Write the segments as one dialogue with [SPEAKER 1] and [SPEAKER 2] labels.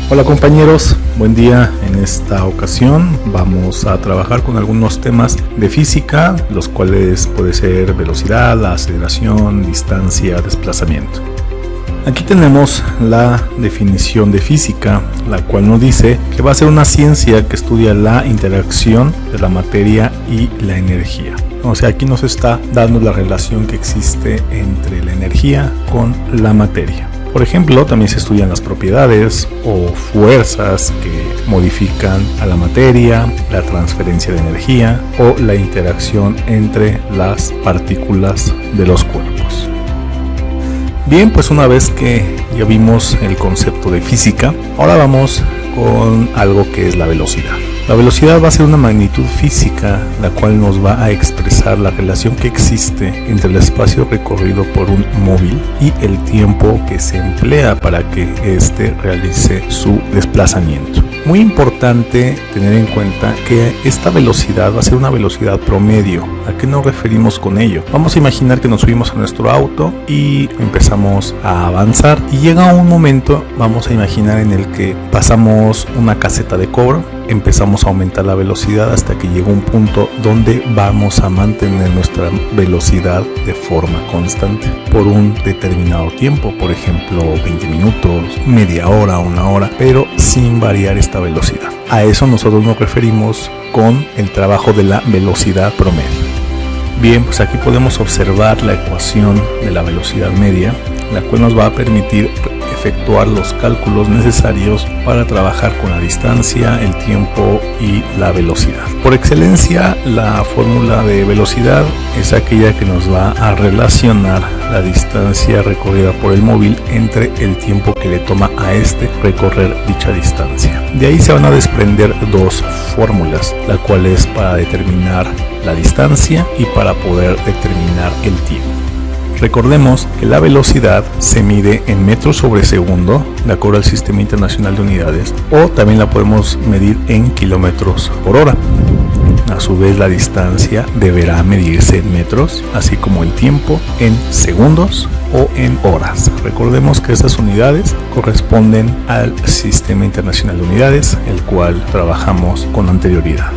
[SPEAKER 1] Hola compañeros, buen día. En esta ocasión vamos a trabajar con algunos temas de física, los cuales puede ser velocidad, aceleración, distancia, desplazamiento. Aquí tenemos la definición de física, la cual nos dice que va a ser una ciencia que estudia la interacción de la materia y la energía. O sea, aquí nos está dando la relación que existe entre la energía con la materia. Por ejemplo, también se estudian las propiedades o fuerzas que modifican a la materia, la transferencia de energía o la interacción entre las partículas de los cuerpos. Bien, pues una vez que ya vimos el concepto de física, ahora vamos con algo que es la velocidad. La velocidad va a ser una magnitud física, la cual nos va a expresar la relación que existe entre el espacio recorrido por un móvil y el tiempo que se emplea para que éste realice su desplazamiento. Muy importante tener en cuenta que esta velocidad va a ser una velocidad promedio. ¿A qué nos referimos con ello? Vamos a imaginar que nos subimos a nuestro auto y empezamos a avanzar y llega un momento, vamos a imaginar, en el que pasamos una caseta de cobro, empezamos a aumentar la velocidad hasta que llega un punto donde vamos a mantener nuestra velocidad de forma constante por un determinado tiempo, por ejemplo 20 minutos, media hora, una hora, pero sin variar esta velocidad. A eso nosotros nos referimos con el trabajo de la velocidad promedio. Bien, pues aquí podemos observar la ecuación de la velocidad media, la cual nos va a permitir efectuar los cálculos necesarios para trabajar con la distancia, el tiempo y la velocidad. Por excelencia, la fórmula de velocidad es aquella que nos va a relacionar la distancia recorrida por el móvil entre el tiempo que le toma a este recorrer dicha distancia. De ahí se van a desprender dos fórmulas, la cual es para determinar la distancia y para poder determinar el tiempo. Recordemos que la velocidad se mide en metros sobre segundo, de acuerdo al Sistema Internacional de Unidades, o también la podemos medir en kilómetros por hora. A su vez, la distancia deberá medirse en metros, así como el tiempo en segundos o en horas. Recordemos que estas unidades corresponden al Sistema Internacional de Unidades, el cual trabajamos con anterioridad.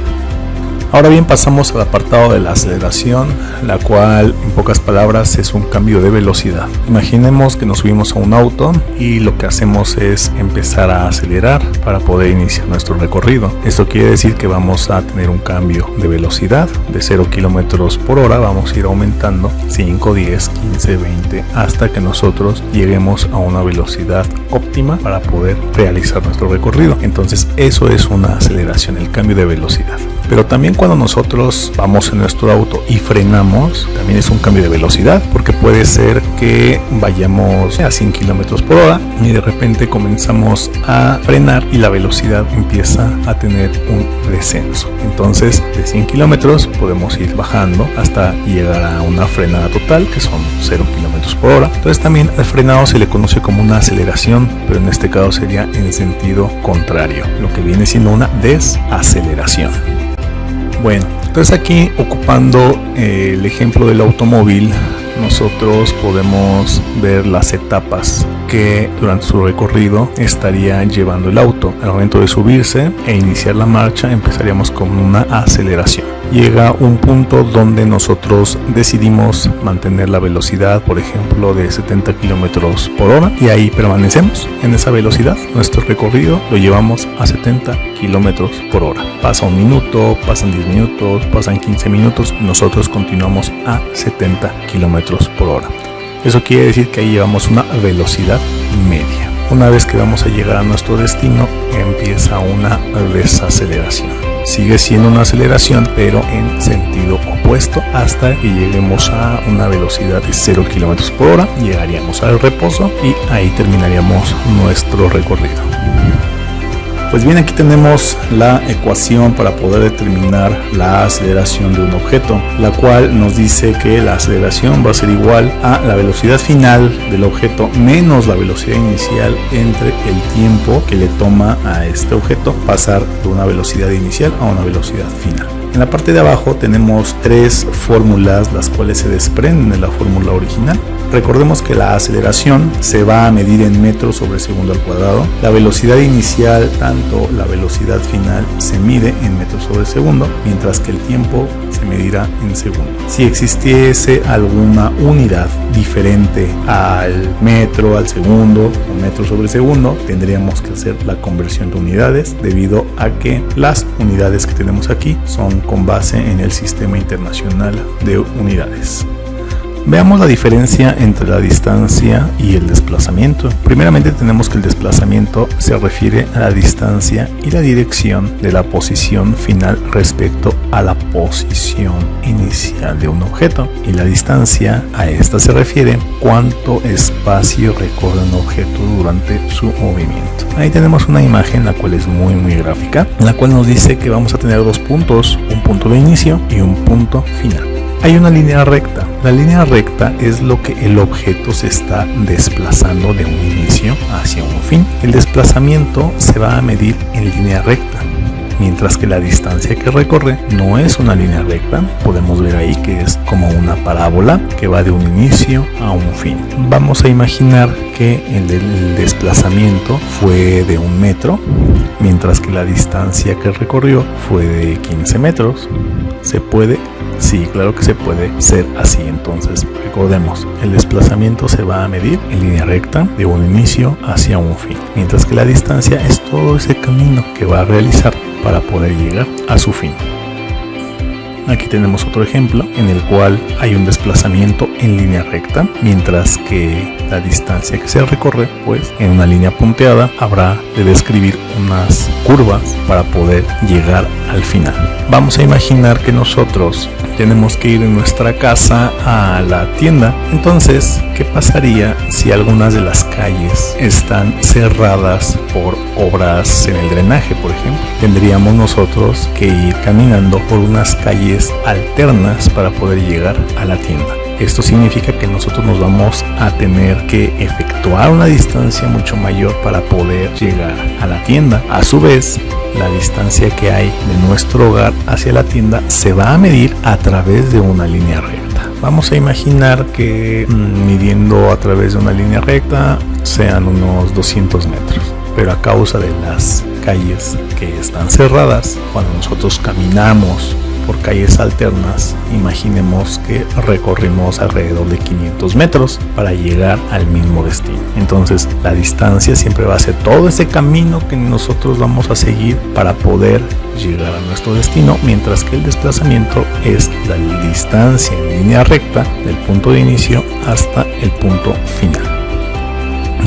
[SPEAKER 1] Ahora bien, pasamos al apartado de la aceleración, la cual en pocas palabras es un cambio de velocidad. Imaginemos que nos subimos a un auto y lo que hacemos es empezar a acelerar para poder iniciar nuestro recorrido. Esto quiere decir que vamos a tener un cambio de velocidad de 0 kilómetros por hora, vamos a ir aumentando 5, 10, 15, 20 hasta que nosotros lleguemos a una velocidad óptima para poder realizar nuestro recorrido. Entonces eso es una aceleración, el cambio de velocidad. Pero también cuando nosotros vamos en nuestro auto y frenamos, también es un cambio de velocidad, porque puede ser que vayamos a 100 kilómetros por hora y de repente comenzamos a frenar y la velocidad empieza a tener un descenso. Entonces de 100 kilómetros podemos ir bajando hasta llegar a una frenada total, que son 0 kilómetros por hora. Entonces también al frenado se le conoce como una aceleración, pero en este caso sería en sentido contrario, lo que viene siendo una desaceleración. Bueno, entonces aquí, ocupando el ejemplo del automóvil, nosotros podemos ver las etapas que durante su recorrido estaría llevando el auto. Al momento de subirse e iniciar la marcha, empezaríamos con una aceleración. Llega un punto donde nosotros decidimos mantener la velocidad, por ejemplo, de 70 kilómetros por hora, y ahí permanecemos en esa velocidad. Nuestro recorrido lo llevamos a 70 kilómetros por hora. Pasa un minuto, pasan 10 minutos, pasan 15 minutos, nosotros continuamos a 70 kilómetros por hora. Eso quiere decir que ahí llevamos una velocidad media. Una vez que vamos a llegar a nuestro destino, empieza una desaceleración. Sigue siendo una aceleración, pero en sentido opuesto, hasta que lleguemos a una velocidad de 0 kilómetros por hora. Llegaríamos al reposo y ahí terminaríamos nuestro recorrido. Pues bien, aquí tenemos la ecuación para poder determinar la aceleración de un objeto, la cual nos dice que la aceleración va a ser igual a la velocidad final del objeto menos la velocidad inicial entre el tiempo que le toma a este objeto pasar de una velocidad inicial a una velocidad final. En la parte de abajo tenemos 3 fórmulas, las cuales se desprenden de la fórmula original. Recordemos que la aceleración se va a medir en metros sobre segundo al cuadrado. La velocidad inicial, tanto la velocidad final, se mide en metros sobre segundo, mientras que el tiempo se medirá en segundos. Si existiese alguna unidad diferente al metro, al segundo o metro sobre segundo, tendríamos que hacer la conversión de unidades, debido a que las unidades que tenemos aquí son con base en el Sistema Internacional de Unidades. Veamos la diferencia entre la distancia y el desplazamiento. Primeramente tenemos que el desplazamiento se refiere a la distancia y la dirección de la posición final respecto a la posición inicial de un objeto, y la distancia a esta se refiere cuánto espacio recorre un objeto durante su movimiento. Ahí tenemos una imagen la cual es muy gráfica, en la cual nos dice que vamos a tener 2 puntos, un punto de inicio y un punto final. Hay una línea recta. La línea recta es lo que el objeto se está desplazando de un inicio hacia un fin. El desplazamiento se va a medir en línea recta, mientras que la distancia que recorre no es una línea recta. Podemos ver ahí que es como una parábola que va de un inicio a un fin. Vamos a imaginar que el desplazamiento fue de 1 metro, mientras que la distancia que recorrió fue de 15 metros. ¿Se puede? Sí, claro que se puede ser así. Entonces, recordemos, el desplazamiento se va a medir en línea recta de un inicio hacia un fin, mientras que la distancia es todo ese camino que va a realizar para poder llegar a su fin. Aquí tenemos otro ejemplo en el cual hay un desplazamiento en línea recta, mientras que la distancia que se recorre, pues en una línea punteada, habrá de describir unas curvas para poder llegar al final. Vamos a imaginar que nosotros tenemos que ir de nuestra casa a la tienda. Entonces, ¿qué pasaría si algunas de las calles están cerradas por obras en el drenaje, por ejemplo? Tendríamos nosotros que ir caminando por unas calles alternas para poder llegar a la tienda. Esto significa que nosotros nos vamos a tener que efectuar una distancia mucho mayor para poder llegar a la tienda. A su vez, la distancia que hay de nuestro hogar hacia la tienda se va a medir a través de una línea recta. Vamos a imaginar que midiendo a través de una línea recta sean unos 200 metros. Pero a causa de las calles que están cerradas, cuando nosotros caminamos por calles alternas, imaginemos que recorrimos alrededor de 500 metros para llegar al mismo destino. Entonces, la distancia siempre va a ser todo ese camino que nosotros vamos a seguir para poder llegar a nuestro destino, mientras que el desplazamiento es la distancia en línea recta del punto de inicio hasta el punto final.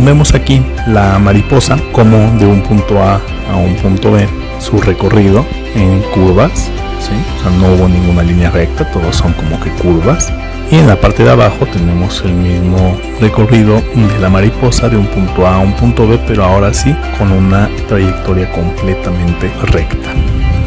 [SPEAKER 1] Vemos aquí la mariposa como de un punto A a un punto B, su recorrido en curvas, ¿sí? O sea, no hubo ninguna línea recta, todos son como que curvas. Y en la parte de abajo tenemos el mismo recorrido de la mariposa de un punto A a un punto B, pero ahora sí con una trayectoria completamente recta.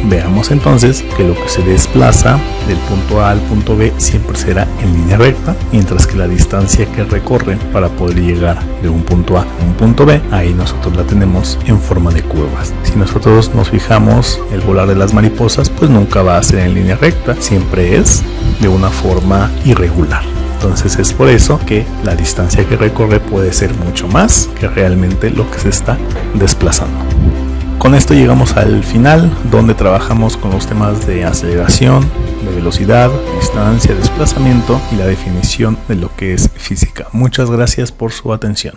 [SPEAKER 1] Veamos entonces que lo que se desplaza del punto A al punto B siempre será en línea recta, mientras que la distancia que recorre para poder llegar de un punto A a un punto B, ahí nosotros la tenemos en forma de curvas. Si nosotros nos fijamos, el volar de las mariposas pues nunca va a ser en línea recta, siempre es de una forma irregular. Entonces es por eso que la distancia que recorre puede ser mucho más que realmente lo que se está desplazando. Con esto llegamos al final, donde trabajamos con los temas de aceleración, de velocidad, distancia, desplazamiento y la definición de lo que es física. Muchas gracias por su atención.